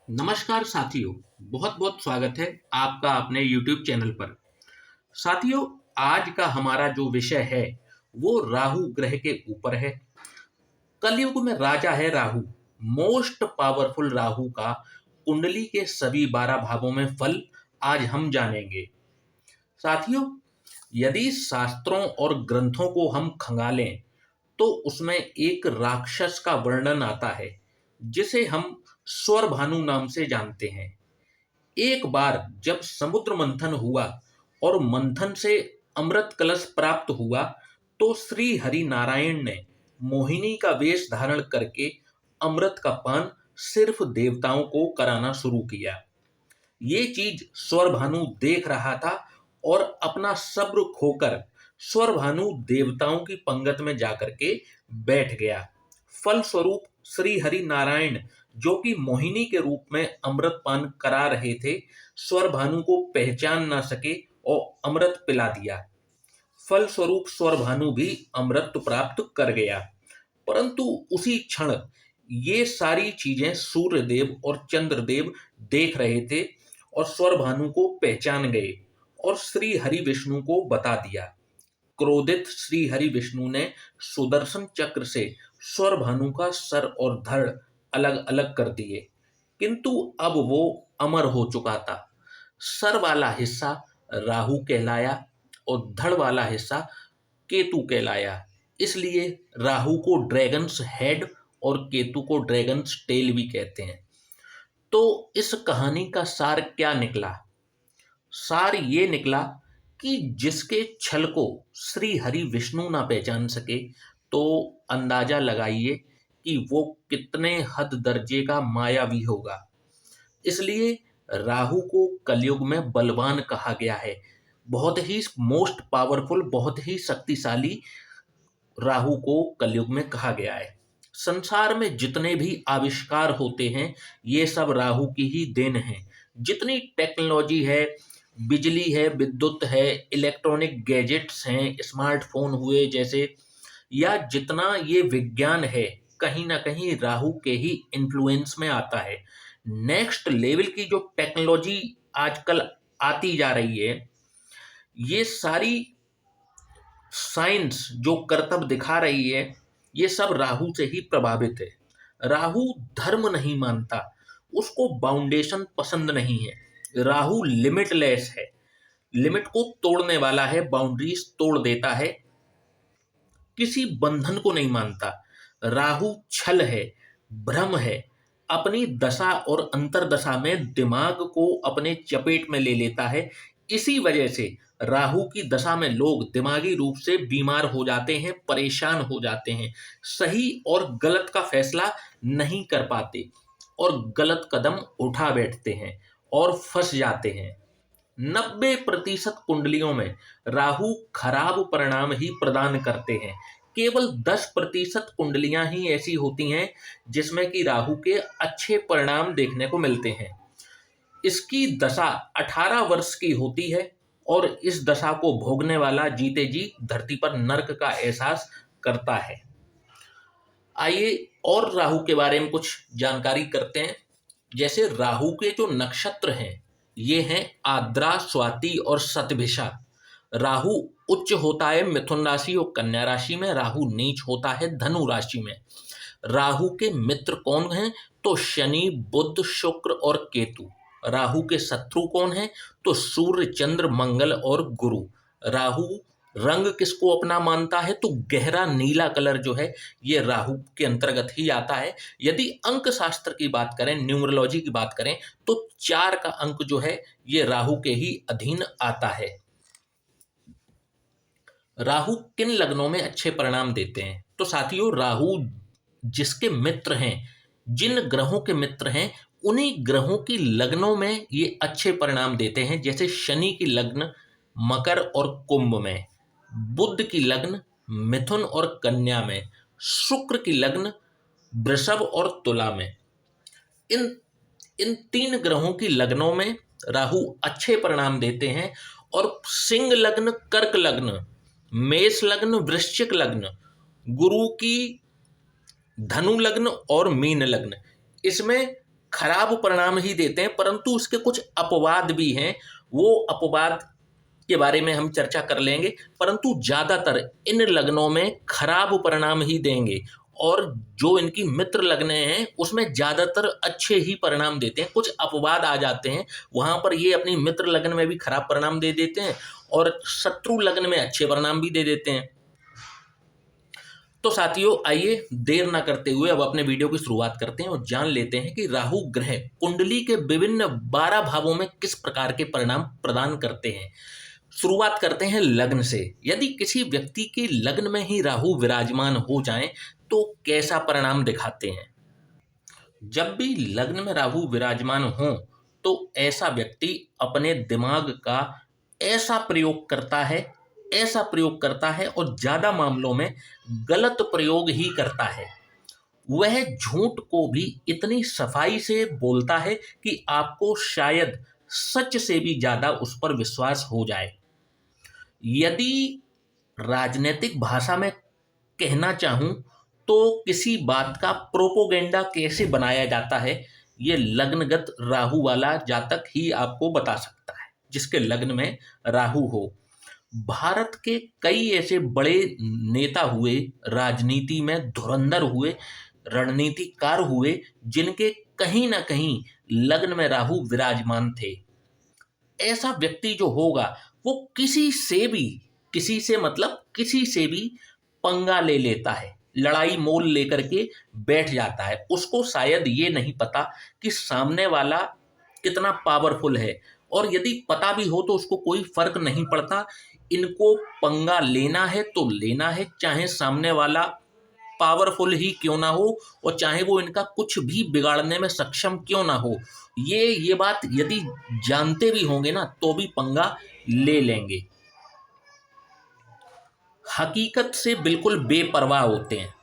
नमस्कार साथियों। बहुत बहुत स्वागत है आपका अपने YouTube चैनल पर। साथियों, आज का हमारा जो विषय है वो राहु ग्रह के ऊपर है। कलयुग में राजा है राहु। मोस्ट पावरफुल राहु का कुंडली के सभी 12 भावों में फल आज हम जानेंगे। साथियों, यदि शास्त्रों और ग्रंथों को हम खंगालें तो उसमें एक राक्षस का वर्णन आता है जिसे हम स्वरभानु नाम से जानते हैं। एक बार जब समुद्र मंथन हुआ और मंथन से अमृत कलश प्राप्त हुआ तो श्री हरि नारायण ने मोहिनी का वेश धारण करके अमृत का पान सिर्फ देवताओं को कराना शुरू किया। ये चीज स्वरभानु देख रहा था और अपना सब्र खोकर स्वरभानु देवताओं की पंगत में जाकर के बैठ गया। फलस्वरूप श्री हरि नारायण, जो कि मोहिनी के रूप में अमृत पान करा रहे थे, स्वरभानु को पहचान ना सके और अमृत पिला दिया। फलस्वरूप स्वरभानु भी अमृत प्राप्त कर गया। परंतु उसी क्षण ये सारी चीजें सूर्यदेव और चंद्रदेव देख रहे थे और स्वरभानु को पहचान गए और श्री हरि विष्णु को बता दिया। क्रोधित श्री हरि विष्णु ने सुदर्शन चक्र से स्वरभानु का सर और धड़ अलग अलग कर दिए, किंतु अब वो अमर हो चुका था। सर वाला हिस्सा राहु कहलाया और धड़ वाला हिस्सा केतु कहलाया। इसलिए राहु को ड्रैगन्स हेड और केतु को ड्रैगन्स टेल भी कहते हैं। तो इस कहानी का सार क्या निकला? सार ये निकला कि जिसके छल को श्री हरि विष्णु ना पहचान सके तो अंदाजा लगाइए कि वो कितने हद दर्जे का मायावी होगा। इसलिए राहु को कलयुग में बलवान कहा गया है। बहुत ही मोस्ट पावरफुल, बहुत ही शक्तिशाली राहु को कलयुग में कहा गया है। संसार में जितने भी आविष्कार होते हैं ये सब राहु की ही देन है। जितनी टेक्नोलॉजी है, बिजली है, विद्युत है, इलेक्ट्रॉनिक गैजेट्स हैं, स्मार्टफोन हुए जैसे, या जितना ये विज्ञान है, कहीं ना कहीं राहु के ही इन्फ्लुएंस में आता है। नेक्स्ट लेवल की जो टेक्नोलॉजी आजकल आती जा रही है, ये सारी साइंस जो करतब दिखा रही है, ये सब राहु से ही प्रभावित है। राहु धर्म नहीं मानता, उसको बाउंडेशन पसंद नहीं है। राहु लिमिटलेस है, लिमिट को तोड़ने वाला है, बाउंड्रीज तोड़ देता है, किसी बंधन को नहीं मानता। राहु छल है, भ्रम है, अपनी दशा और अंतरदशा में दिमाग को अपने चपेट में ले लेता है। इसी वजह से राहु की दशा में लोग दिमागी रूप से बीमार हो जाते हैं, परेशान हो जाते हैं, सही और गलत का फैसला नहीं कर पाते और गलत कदम उठा बैठते हैं और फंस जाते हैं। 90% कुंडलियों में राहु खराब परिणाम ही प्रदान करते हैं। केवल 10% कुंडलियां ही ऐसी होती हैं जिसमें कि राहु के अच्छे परिणाम देखने को मिलते हैं। इसकी दशा 18 वर्ष की होती है और इस दशा को भोगने वाला जीते जी धरती पर नर्क का एहसास करता है। आइए और राहु के बारे में कुछ जानकारी करते हैं। जैसे राहु के जो नक्षत्र हैं ये हैं आद्रा, स्वाति और शतभिषा। राहु उच्च होता है मिथुन राशि और कन्या राशि में, राहु नीच होता है धनु राशि में। राहु के मित्र कौन हैं? तो शनि, बुध, शुक्र और केतु। राहु के शत्रु कौन हैं? तो सूर्य, चंद्र, मंगल और गुरु। राहु रंग किसको अपना मानता है? तो गहरा नीला कलर जो है ये राहु के अंतर्गत ही आता है। यदि अंक शास्त्र की बात करें, न्यूमरोलॉजी की बात करें, तो 4 का अंक जो है ये राहु के ही अधीन आता है। राहु किन लग्नों में अच्छे परिणाम देते हैं? तो साथियों, राहु जिसके मित्र हैं, जिन ग्रहों के मित्र हैं, उन्हीं ग्रहों की लग्नों में ये अच्छे परिणाम देते हैं। जैसे शनि की लग्न मकर और कुंभ में, बुध की लग्न मिथुन और कन्या में, शुक्र की लग्न वृषभ और तुला में। इन इन 3 ग्रहों की लग्नों में राहु अच्छे परिणाम देते हैं। और सिंह लग्न, कर्क लग्न, मेष लग्न, वृश्चिक लग्न, गुरु की धनु लग्न और मीन लग्न, इसमें खराब परिणाम ही देते हैं, परंतु उसके कुछ अपवाद भी हैं। वो अपवाद के बारे में हम चर्चा कर लेंगे, परंतु ज़्यादातर इन लग्नों में खराब परिणाम ही देंगे, और जो इनकी मित्र लग्नें हैं उसमें ज़्यादातर अच्छे ही परिणाम देते हैं। कुछ अपवाद आ जाते हैं, वहाँ पर ये अपनी मित्र लग्न में भी खराब परिणाम दे देते हैं और शत्रु लग्न में अच्छे परिणाम भी दे देते हैं। तो साथियों, आइए देर ना करते हुए अब अपने वीडियो की शुरुआत करते हैं और जान लेते हैं कि राहु ग्रह कुंडली के विभिन्न 12 भावों में किस प्रकार के परिणाम प्रदान करते हैं। शुरुआत करते हैं लग्न से। यदि किसी व्यक्ति के लग्न में ही राहु विराजमान हो जाएं तो कैसा परिणाम दिखाते हैं। जब भी लग्न में राहु विराजमान हो तो ऐसा व्यक्ति अपने दिमाग का ऐसा प्रयोग करता है, ऐसा प्रयोग करता है और ज़्यादा मामलों में गलत प्रयोग ही करता है। वह झूठ को भी इतनी सफाई से बोलता है कि आपको शायद सच से भी ज़्यादा उस पर विश्वास हो जाए। यदि राजनीतिक भाषा में कहना चाहूँ तो किसी बात का प्रोपोगेंडा कैसे बनाया जाता है, ये लग्नगत राहु वाला जातक ही आपको बता सकता है, जिसके लग्न में राहु हो। भारत के कई ऐसे बड़े नेता हुए, राजनीति में धुरंधर हुए, रणनीतिकार हुए, जिनके कहीं ना कहीं लग्न में राहु विराजमान थे। ऐसा व्यक्ति जो होगा वो किसी से मतलब किसी से भी पंगा ले लेता है, लड़ाई मोल लेकर के बैठ जाता है। उसको शायद ये नहीं पता कि सामने वाला कितना पावरफुल है, और यदि पता भी हो तो उसको कोई फर्क नहीं पड़ता। इनको पंगा लेना है तो लेना है, चाहे सामने वाला पावरफुल ही क्यों ना हो और चाहे वो इनका कुछ भी बिगाड़ने में सक्षम क्यों ना हो। ये बात यदि जानते भी होंगे ना तो भी पंगा ले लेंगे। हकीकत से बिल्कुल बेपरवाह होते हैं,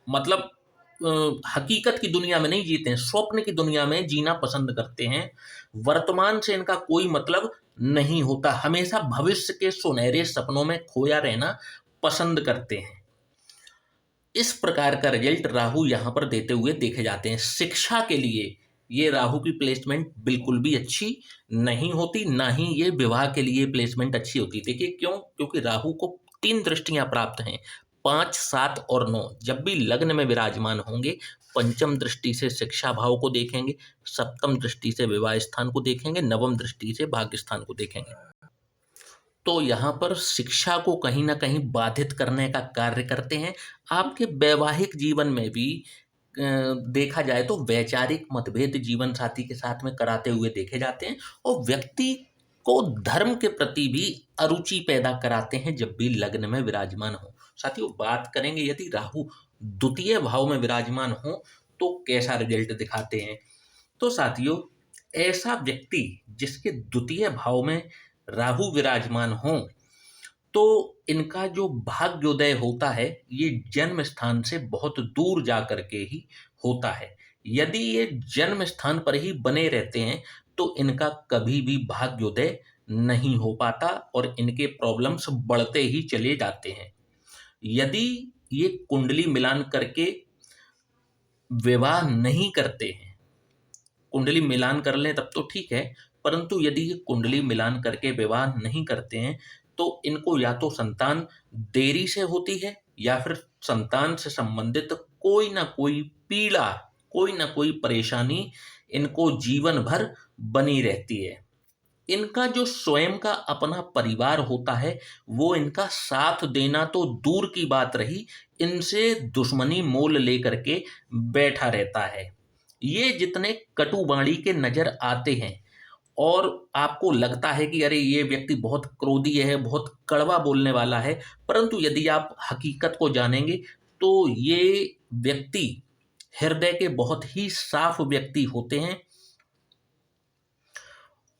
मतलब हकीकत की दुनिया में नहीं जीते हैं, स्वप्न की दुनिया में जीना पसंद करते हैं। वर्तमान से इनका कोई मतलब नहीं होता, हमेशा भविष्य के सुनहरे सपनों में खोया रहना पसंद करते हैं। इस प्रकार का रिजल्ट राहु यहाँ पर देते हुए देखे जाते हैं। शिक्षा के लिए ये राहु की प्लेसमेंट बिल्कुल भी अच्छी नहीं होती, ना ही ये विवाह के लिए प्लेसमेंट अच्छी होती। देखिए क्यों? क्योंकि राहु को 3 दृष्टियां प्राप्त हैं, 5, 7 और 9। जब भी लग्न में विराजमान होंगे, पंचम दृष्टि से शिक्षा भाव को देखेंगे, सप्तम दृष्टि से विवाह स्थान को देखेंगे, नवम दृष्टि से भाग्य स्थान को देखेंगे। तो यहाँ पर शिक्षा को कहीं ना कहीं बाधित करने का कार्य करते हैं। आपके वैवाहिक जीवन में भी देखा जाए तो वैचारिक मतभेद जीवन साथी के साथ में कराते हुए देखे जाते हैं, और व्यक्ति को धर्म के प्रति भी अरुचि पैदा कराते हैं जब भी लग्न में विराजमान हो। साथियों, बात करेंगे यदि राहु द्वितीय भाव में विराजमान हो तो कैसा रिजल्ट दिखाते हैं। तो साथियों, ऐसा व्यक्ति जिसके द्वितीय भाव में राहु विराजमान हो तो इनका जो भाग्योदय होता है ये जन्म स्थान से बहुत दूर जा करके ही होता है। यदि ये जन्म स्थान पर ही बने रहते हैं तो इनका कभी भी भाग्योदय नहीं हो पाता और इनके प्रॉब्लम्स बढ़ते ही चले जाते हैं। यदि ये कुंडली मिलान करके विवाह नहीं करते हैं, कुंडली मिलान कर लें तब तो ठीक है, परंतु यदि ये कुंडली मिलान करके विवाह नहीं करते हैं तो इनको या तो संतान देरी से होती है या फिर संतान से संबंधित कोई ना कोई पीड़ा, कोई ना कोई परेशानी इनको जीवन भर बनी रहती है। इनका जो स्वयं का अपना परिवार होता है वो इनका साथ देना तो दूर की बात रही, इनसे दुश्मनी मोल लेकर के बैठा रहता है। ये जितने कटुवाणी के नजर आते हैं और आपको लगता है कि अरे ये व्यक्ति बहुत क्रोधी है, बहुत कड़वा बोलने वाला है, परंतु यदि आप हकीकत को जानेंगे तो ये व्यक्ति हृदय के बहुत ही साफ व्यक्ति होते हैं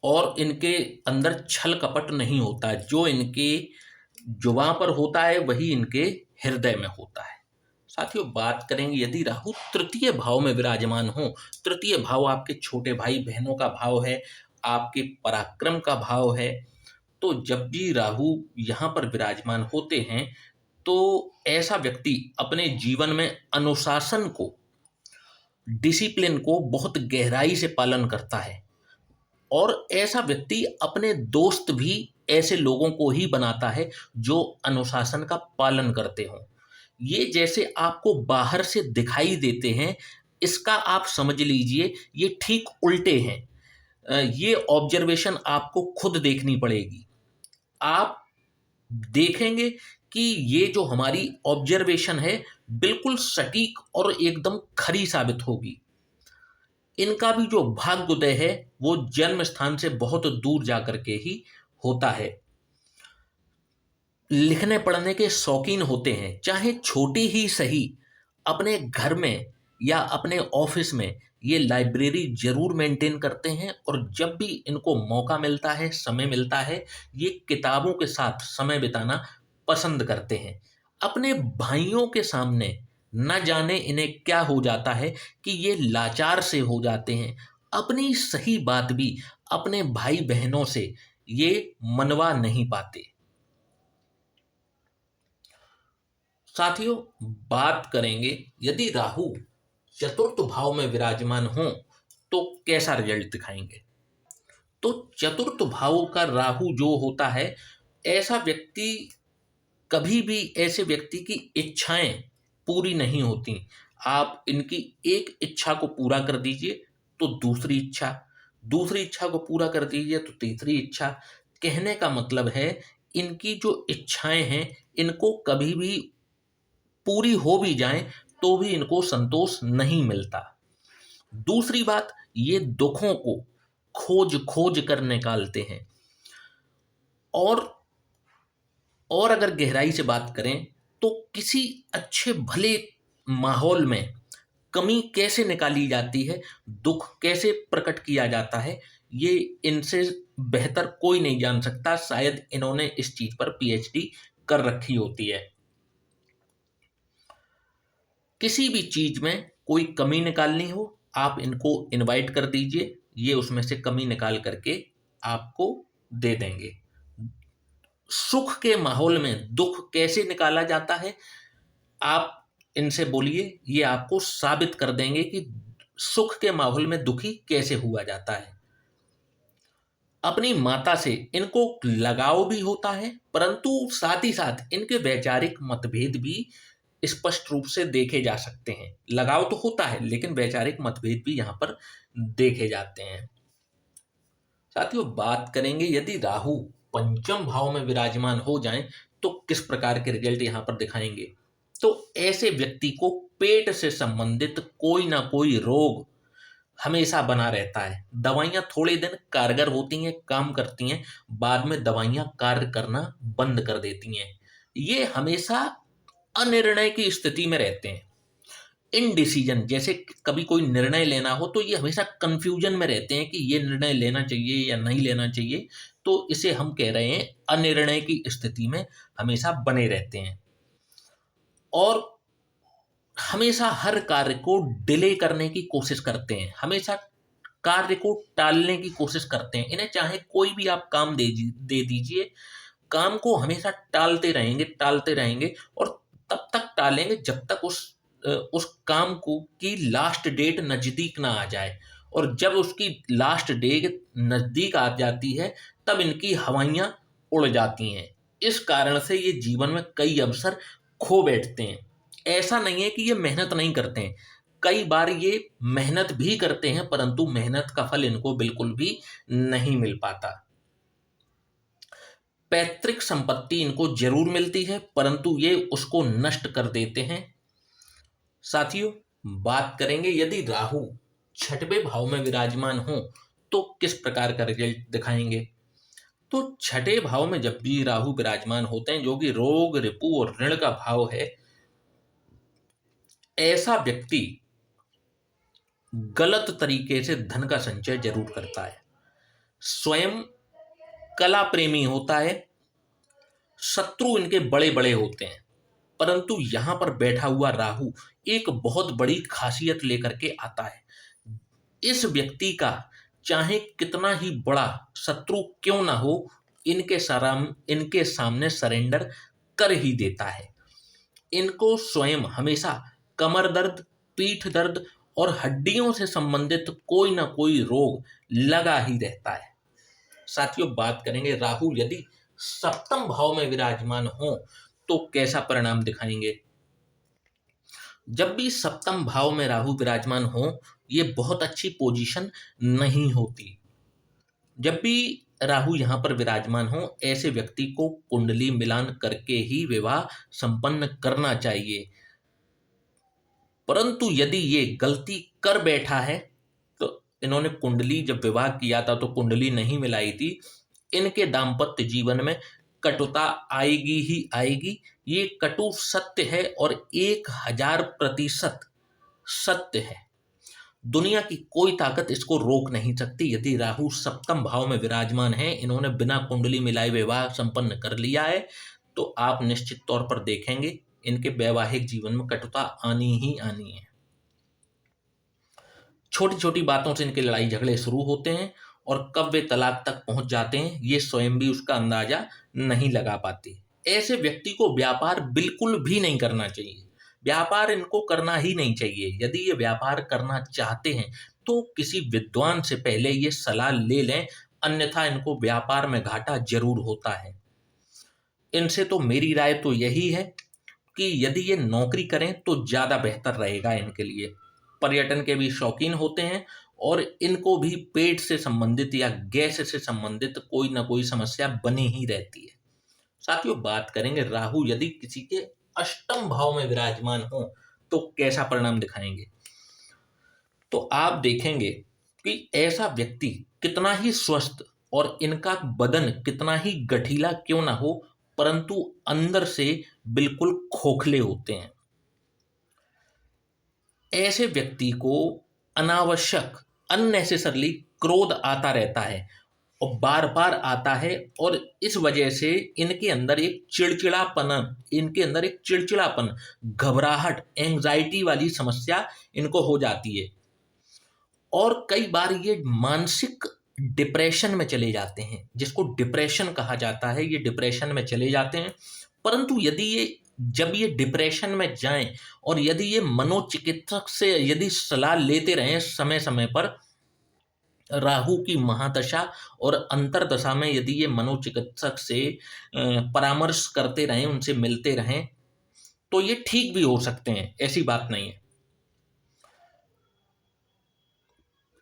और इनके अंदर छल कपट नहीं होता है। जो इनके जुबान पर होता है वही इनके हृदय में होता है। साथियों, बात करेंगे यदि राहु तृतीय भाव में विराजमान हो, तृतीय भाव आपके छोटे भाई बहनों का भाव है, आपके पराक्रम का भाव है, तो जब भी राहु यहाँ पर विराजमान होते हैं तो ऐसा व्यक्ति अपने जीवन में अनुशासन को डिसिप्लिन को बहुत गहराई से पालन करता है। और ऐसा व्यक्ति अपने दोस्त भी ऐसे लोगों को ही बनाता है जो अनुशासन का पालन करते हों। ये जैसे आपको बाहर से दिखाई देते हैं, इसका आप समझ लीजिए ये ठीक उल्टे हैं। ये ऑब्जर्वेशन आपको खुद देखनी पड़ेगी। आप देखेंगे कि ये जो हमारी ऑब्जर्वेशन है बिल्कुल सटीक और एकदम खरी साबित होगी। इनका भी जो भाग्योदय है वो जन्म स्थान से बहुत दूर जाकर के ही होता है। लिखने पढ़ने के शौकीन होते हैं, चाहे छोटी ही सही। अपने घर में या अपने ऑफिस में ये लाइब्रेरी जरूर मेंटेन करते हैं, और जब भी इनको मौका मिलता है, समय मिलता है, ये किताबों के साथ समय बिताना पसंद करते हैं। अपने भाइयों के सामने न जाने इन्हें क्या हो जाता है कि ये लाचार से हो जाते हैं। अपनी सही बात भी अपने भाई बहनों से ये मनवा नहीं पाते। साथियों, बात करेंगे यदि राहु चतुर्थ भाव में विराजमान हो तो कैसा रिजल्ट दिखाएंगे। तो चतुर्थ भाव का राहु जो होता है, ऐसा व्यक्ति कभी भी ऐसे व्यक्ति की इच्छाएं पूरी नहीं होती। आप इनकी एक इच्छा को पूरा कर दीजिए तो दूसरी इच्छा को पूरा कर दीजिए तो तीसरी इच्छा। कहने का मतलब है इनकी जो इच्छाएं हैं इनको कभी भी पूरी हो भी जाएं तो भी इनको संतोष नहीं मिलता। दूसरी बात, ये दुखों को खोज खोज कर निकालते हैं। और अगर गहराई से बात करें तो किसी अच्छे भले माहौल में कमी कैसे निकाली जाती है, दुख कैसे प्रकट किया जाता है, ये इनसे बेहतर कोई नहीं जान सकता। शायद इन्होंने इस चीज पर पीएचडी कर रखी होती है। किसी भी चीज में कोई कमी निकालनी हो, आप इनको इनवाइट कर दीजिए, ये उसमें से कमी निकाल करके आपको दे देंगे। सुख के माहौल में दुख कैसे निकाला जाता है, आप इनसे बोलिए, ये आपको साबित कर देंगे कि सुख के माहौल में दुखी कैसे हुआ जाता है। अपनी माता से इनको लगाव भी होता है, परंतु साथ ही साथ इनके वैचारिक मतभेद भी स्पष्ट रूप से देखे जा सकते हैं। लगाव तो होता है लेकिन वैचारिक मतभेद भी यहाँ पर देखे जाते हैं। साथियों, बात करेंगे यदि राहु पंचम भाव में विराजमान हो जाएं तो किस प्रकार के रिजल्ट यहाँ पर दिखाएंगे। तो ऐसे व्यक्ति को पेट से संबंधित कोई ना कोई रोग हमेशा बना रहता है। दवाइयां थोड़े दिन कारगर होती हैं, काम करती हैं, बाद में दवाइयां कार्य करना बंद कर देती हैं। ये हमेशा अनिर्णय की स्थिति में रहते हैं। इनडिसीजन, जैसे कभी कोई निर्णय लेना हो तो ये हमेशा कंफ्यूजन में रहते हैं कि ये निर्णय लेना चाहिए या नहीं लेना चाहिए। तो इसे हम कह रहे हैं अनिर्णय की स्थिति में हमेशा बने रहते हैं, और हमेशा हर कार्य को डिले करने की कोशिश करते हैं, हमेशा कार्य को टालने की कोशिश करते हैं। इन्हें चाहे कोई भी आप काम दे दीजिए, काम को हमेशा टालते रहेंगे, और तब तक टालेंगे जब तक उस काम को की लास्ट डेट नजदीक ना आ जाए। और जब उसकी लास्ट डेट नजदीक आ जाती है तब इनकी हवाइयां उड़ जाती हैं। इस कारण से ये जीवन में कई अवसर खो बैठते हैं। ऐसा नहीं है कि ये मेहनत नहीं करते हैं, कई बार ये मेहनत भी करते हैं, परंतु मेहनत का फल इनको बिल्कुल भी नहीं मिल पाता। पैतृक संपत्ति इनको जरूर मिलती है, परंतु ये उसको नष्ट कर देते हैं। साथियों, बात करेंगे यदि राहु छठवें भाव में विराजमान हो तो किस प्रकार का रिजल्ट दिखाएंगे। तो छठे भाव में जब भी राहु विराजमान होते हैं, जो कि रोग, रिपु और ऋण का भाव है, ऐसा व्यक्ति गलत तरीके से धन का संचय जरूर करता है। स्वयं कला प्रेमी होता है, शत्रु इनके बड़े बड़े होते हैं, परंतु यहां पर बैठा हुआ राहु एक बहुत बड़ी खासियत लेकर के आता है। इस व्यक्ति का चाहे कितना ही बड़ा शत्रु क्यों ना हो, इनके सामने सरेंडर कर ही देता है। इनको स्वयं हमेशा कमर दर्द, पीठ दर्द और हड्डियों से संबंधित कोई ना कोई रोग लगा ही रहता है। साथियों, बात करेंगे राहु यदि सप्तम भाव में विराजमान हो तो कैसा परिणाम दिखाएंगे। जब भी सप्तम भाव में राहु विराजमान हो, ये बहुत अच्छी पोजीशन नहीं होती। जब भी राहु यहाँ पर विराजमान हो, ऐसे व्यक्ति को कुंडली मिलान करके ही विवाह संपन्न करना चाहिए। परंतु यदि ये गलती कर बैठा है, तो इन्होंने कुंडली जब विवाह किया था तो कुंडली नहीं मिलाई थी, इनके दाम्पत्य जीवन में कटुता आएगी ही आएगी। ये कटु सत्य है और 1000% सत्य है। दुनिया की कोई ताकत इसको रोक नहीं सकती। यदि राहु सप्तम भाव में विराजमान है, इन्होंने बिना कुंडली मिलाए विवाह संपन्न कर लिया है, तो आप निश्चित तौर पर देखेंगे इनके वैवाहिक जीवन में कटुता आनी ही आनी है। छोटी छोटी बातों से इनके लड़ाई झगड़े शुरू होते हैं और कब वे तलाक तक पहुंच जाते हैं, ये स्वयं भी उसका अंदाजा नहीं लगा पाते। ऐसे व्यक्ति को व्यापार बिल्कुल भी नहीं करना चाहिए। व्यापार इनको करना ही नहीं चाहिए। यदि ये व्यापार करना चाहते हैं तो किसी विद्वान से पहले ये सलाह ले लें, अन्यथा इनको व्यापार में घाटा जरूर होता है। इनसे तो मेरी राय तो यही है कि यदि ये नौकरी करें तो ज़्यादा बेहतर रहेगा इनके लिए। पर्यटन के भी शौकीन होते हैं और इनको भी पेट से संबंधित या गैस से संबंधित कोई ना कोई समस्या बनी ही रहती है। साथियों, बात करेंगे राहु यदि किसी के अष्टम भाव में विराजमान हो तो कैसा परिणाम दिखाएंगे। तो आप देखेंगे कि ऐसा व्यक्ति कितना ही स्वस्थ और इनका बदन कितना ही गठीला क्यों ना हो, परंतु अंदर से बिल्कुल खोखले होते हैं। ऐसे व्यक्ति को अनावश्यक अननेसेसरली क्रोध आता रहता है और बार बार आता है, और इस वजह से इनके अंदर एक चिड़चिड़ापन, घबराहट, एंजाइटी वाली समस्या इनको हो जाती है और कई बार ये मानसिक डिप्रेशन में चले जाते हैं, जिसको डिप्रेशन कहा जाता है। ये डिप्रेशन में चले जाते हैं। परंतु जब ये डिप्रेशन में जाएं और यदि ये मनोचिकित्सक से यदि सलाह लेते रहें समय समय पर, राहु की महादशा और अंतरदशा में यदि ये मनोचिकित्सक से परामर्श करते रहें, उनसे मिलते रहें, तो ये ठीक भी हो सकते हैं, ऐसी बात नहीं है।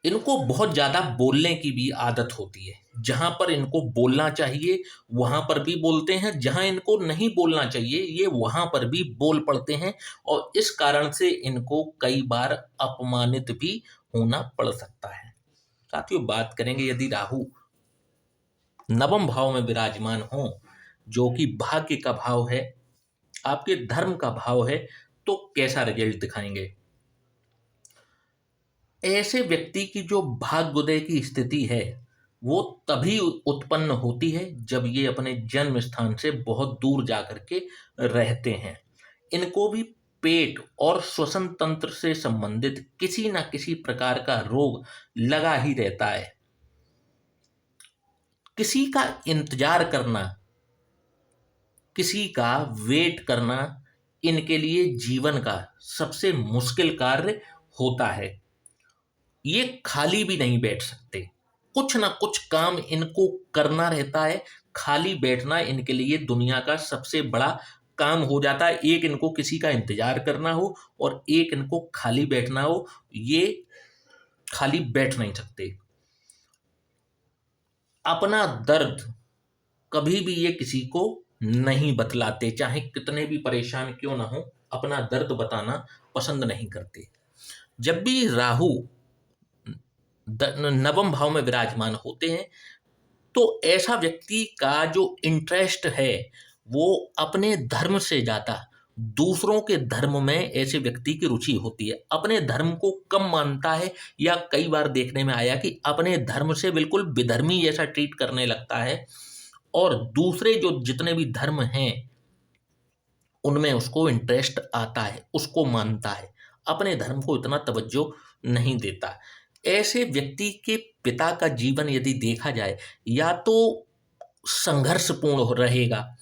इनको बहुत ज़्यादा बोलने की भी आदत होती है। जहाँ पर इनको बोलना चाहिए वहाँ पर भी बोलते हैं, जहाँ इनको नहीं बोलना चाहिए ये वहाँ पर भी बोल पड़ते हैं, और इस कारण से इनको कई बार अपमानित भी होना पड़ सकता है। साथियों, बात करेंगे यदि राहु नवम भाव में विराजमान हो, जो कि भाग्य का भाव है, आपके धर्म का भाव है, तो कैसा रिजल्ट दिखाएंगे। ऐसे व्यक्ति की जो भाग्योदय की स्थिति है वो तभी उत्पन्न होती है जब ये अपने जन्म स्थान से बहुत दूर जाकर के रहते हैं। इनको भी पेट और श्वसन तंत्र से संबंधित किसी न किसी प्रकार का रोग लगा ही रहता है। किसी का इंतजार करना, किसी का वेट करना इनके लिए जीवन का सबसे मुश्किल कार्य होता है। ये खाली भी नहीं बैठ सकते, कुछ ना कुछ काम इनको करना रहता है। खाली बैठना इनके लिए दुनिया का सबसे बड़ा काम हो जाता है। एक इनको किसी का इंतजार करना हो और एक इनको खाली बैठना हो, ये खाली बैठ नहीं सकते। अपना दर्द कभी भी ये किसी को नहीं बतलाते, चाहे कितने भी परेशान क्यों ना हो, अपना दर्द बताना पसंद नहीं करते। जब भी राहु नवम भाव में विराजमान होते हैं तो ऐसा व्यक्ति का जो इंटरेस्ट है वो अपने धर्म से ज़्यादा दूसरों के धर्म में ऐसे व्यक्ति की रुचि होती है। अपने धर्म को कम मानता है, या कई बार देखने में आया कि अपने धर्म से बिल्कुल विधर्मी जैसा ट्रीट करने लगता है, और दूसरे जो जितने भी धर्म हैं उनमें उसको इंटरेस्ट आता है, उसको मानता है, अपने धर्म को इतना तवज्जो नहीं देता। ऐसे व्यक्ति के पिता का जीवन यदि देखा जाए, या तो संघर्षपूर्ण रहेगा,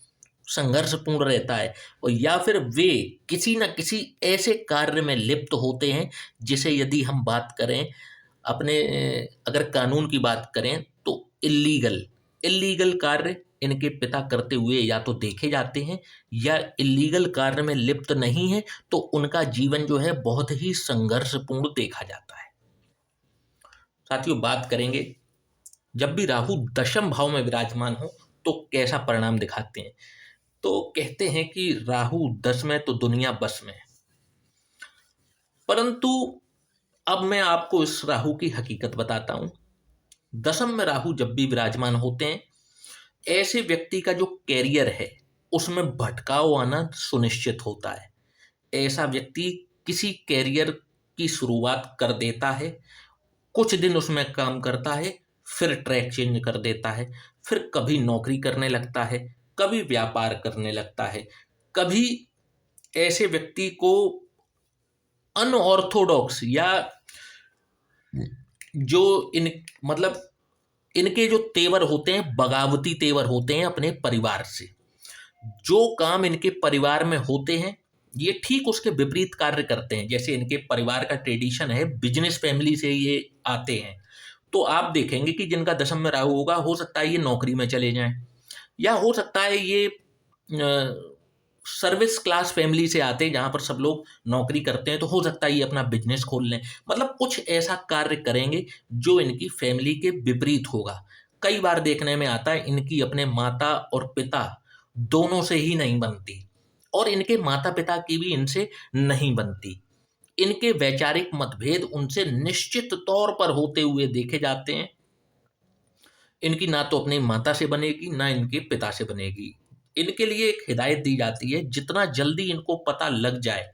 संघर्षपूर्ण रहता है, और या फिर वे किसी न किसी ऐसे कार्य में लिप्त होते हैं जिसे यदि हम बात करें अपने अगर कानून की बात करें तो इल्लीगल इल्लीगल कार्य इनके पिता करते हुए या तो देखे जाते हैं, या इल्लीगल कार्य में लिप्त नहीं है तो उनका जीवन जो है बहुत ही संघर्षपूर्ण देखा जाता है। साथियों, बात करेंगे जब भी राहु दशम भाव में विराजमान हो तो कैसा परिणाम दिखाते हैं। तो कहते हैं कि राहु 10 में तो दुनिया बस में है, परंतु अब मैं आपको इस राहु की हकीकत बताता हूं। दशम में राहु जब भी विराजमान होते हैं, ऐसे व्यक्ति का जो कैरियर है उसमें भटकाव आना सुनिश्चित होता है। ऐसा व्यक्ति किसी कैरियर की शुरुआत कर देता है, कुछ दिन उसमें काम करता है, फिर ट्रैक चेंज कर देता है, फिर कभी नौकरी करने लगता है, कभी व्यापार करने लगता है, कभी ऐसे व्यक्ति को अनऑर्थोडॉक्स या जो इन मतलब इनके जो तेवर होते हैं बगावती तेवर होते हैं अपने परिवार से, जो काम इनके परिवार में होते हैं ये ठीक उसके विपरीत कार्य करते हैं। जैसे इनके परिवार का ट्रेडिशन है, बिजनेस फैमिली से ये आते हैं, तो आप देखेंगे कि जिनका दशम में राहु होगा हो सकता है ये नौकरी में चले जाएं, या हो सकता है ये सर्विस क्लास फैमिली से आते हैं जहाँ पर सब लोग नौकरी करते हैं, तो हो सकता है ये अपना बिजनेस खोल लें। मतलब कुछ ऐसा कार्य करेंगे जो इनकी फैमिली के विपरीत होगा। कई बार देखने में आता है इनकी अपने माता और पिता दोनों से ही नहीं बनती, और इनके माता पिता की भी इनसे नहीं बनती। इनके वैचारिक मतभेद उनसे निश्चित तौर पर होते हुए देखे जाते हैं। इनकी ना तो अपनी माता से बनेगी ना इनके पिता से बनेगी। इनके लिए एक हिदायत दी जाती है, जितना जल्दी इनको पता लग जाए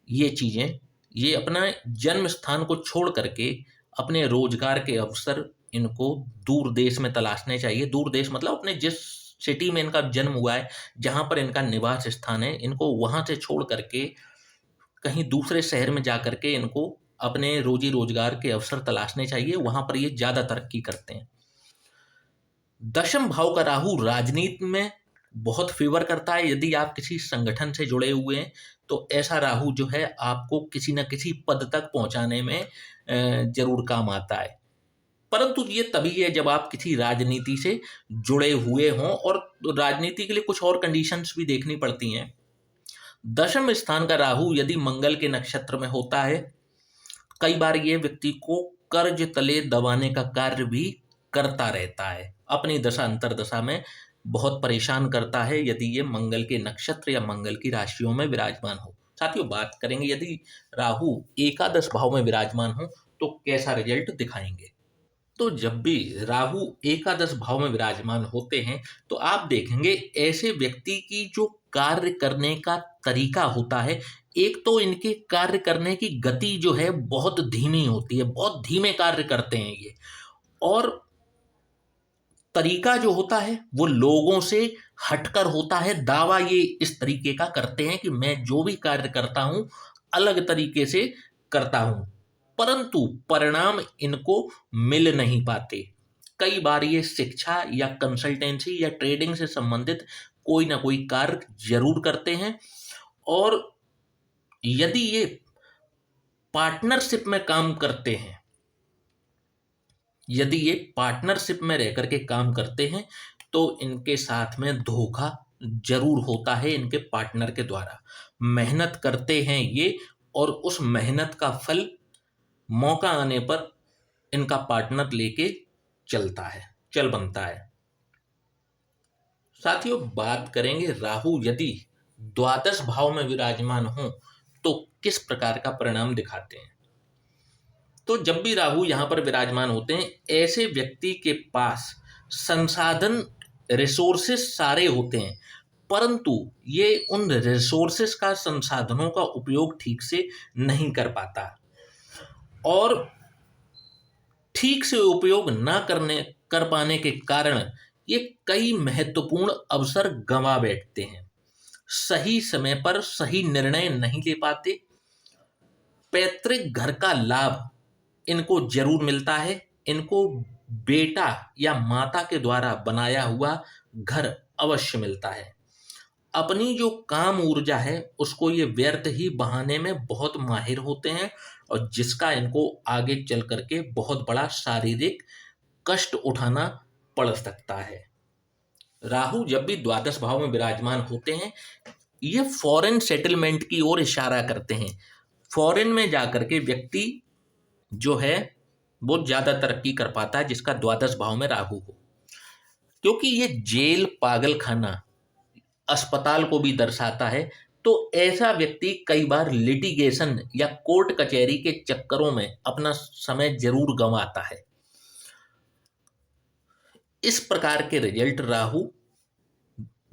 ये चीज़ें, ये अपना जन्म स्थान को छोड़ करके अपने रोजगार के अवसर इनको दूर देश में तलाशने चाहिए। दूर देश मतलब अपने जिस सिटी में इनका जन्म हुआ है, जहाँ पर इनका निवास स्थान है, इनको वहाँ से छोड़ करके कहीं दूसरे शहर में जा करके इनको अपने रोजी रोजगार के अवसर तलाशने चाहिए। वहाँ पर ये ज़्यादा तरक्की करते हैं। दशम भाव का राहु राजनीति में बहुत फेवर करता है। यदि आप किसी संगठन से जुड़े हुए हैं तो ऐसा राहु जो है आपको किसी न किसी पद तक पहुंचाने में जरूर काम आता है। परंतु ये तभी है जब आप किसी राजनीति से जुड़े हुए हों, और राजनीति के लिए कुछ और कंडीशंस भी देखनी पड़ती हैं। दशम स्थान का राहु यदि मंगल के नक्षत्र में होता है, कई बार ये व्यक्ति को कर्ज तले दबाने का कार्य भी करता रहता है। अपनी दशा अंतरदशा में बहुत परेशान करता है यदि ये मंगल के नक्षत्र या मंगल की राशियों में विराजमान हो। साथियों, बात करेंगे यदि राहु एकादश भाव में विराजमान हो तो कैसा रिजल्ट दिखाएंगे। तो जब भी राहु एकादश भाव में विराजमान होते हैं तो आप देखेंगे ऐसे व्यक्ति की जो कार्य करने का तरीका होता है, एक तो इनके कार्य करने की गति जो है बहुत धीमी होती है, बहुत धीमे कार्य करते हैं ये, और तरीका जो होता है वो लोगों से हटकर होता है। दावा ये इस तरीके का करते हैं कि मैं जो भी कार्य करता हूं अलग तरीके से करता हूं, परंतु परिणाम इनको मिल नहीं पाते। कई बार ये शिक्षा या कंसल्टेंसी या ट्रेडिंग से संबंधित कोई ना कोई कार्य जरूर करते हैं, और यदि ये पार्टनरशिप में काम करते हैं, यदि ये पार्टनरशिप में रह करके काम करते हैं तो इनके साथ में धोखा जरूर होता है इनके पार्टनर के द्वारा। मेहनत करते हैं ये, और उस मेहनत का फल मौका आने पर इनका पार्टनर लेके चल बनता है। साथियों, बात करेंगे राहु यदि द्वादश भाव में विराजमान हो तो किस प्रकार का परिणाम दिखाते हैं। तो जब भी राहु यहाँ पर विराजमान होते हैं, ऐसे व्यक्ति के पास संसाधन रिसोर्सेस सारे होते हैं, परंतु ये उन रिसोर्सेस का संसाधनों का उपयोग ठीक से नहीं कर पाता, और ठीक से उपयोग ना कर पाने के कारण ये कई महत्वपूर्ण अवसर गंवा बैठते हैं। सही समय पर सही निर्णय नहीं ले पाते। पैतृक घर का लाभ इनको जरूर मिलता है। इनको बेटा या माता के द्वारा बनाया हुआ घर अवश्य मिलता है। अपनी जो काम ऊर्जा है उसको ये व्यर्थ ही बहाने में बहुत माहिर होते हैं, और जिसका इनको आगे चल करके बहुत बड़ा शारीरिक कष्ट उठाना पड़ सकता है। राहु जब भी द्वादश भाव में विराजमान होते हैं, ये फॉरेन सेटलमेंट की ओर इशारा करते हैं। फॉरेन में जाकर के व्यक्ति जो है वो ज्यादा तरक्की कर पाता है जिसका द्वादश भाव में राहु हो, क्योंकि ये जेल, पागल खाना, अस्पताल को भी दर्शाता है। तो ऐसा व्यक्ति कई बार लिटिगेशन या कोर्ट कचहरी के चक्करों में अपना समय जरूर गंवाता है। इस प्रकार के रिजल्ट राहु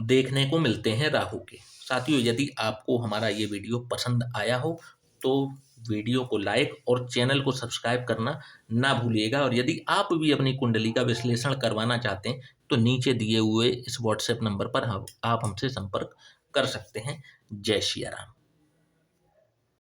देखने को मिलते हैं राहु के। साथियों, यदि आपको हमारा ये वीडियो पसंद आया हो तो वीडियो को लाइक और चैनल को सब्सक्राइब करना ना भूलिएगा। और यदि आप भी अपनी कुंडली का विश्लेषण करवाना चाहते हैं तो नीचे दिए हुए इस व्हाट्सएप नंबर पर आप हमसे संपर्क कर सकते हैं। जय श्री राम।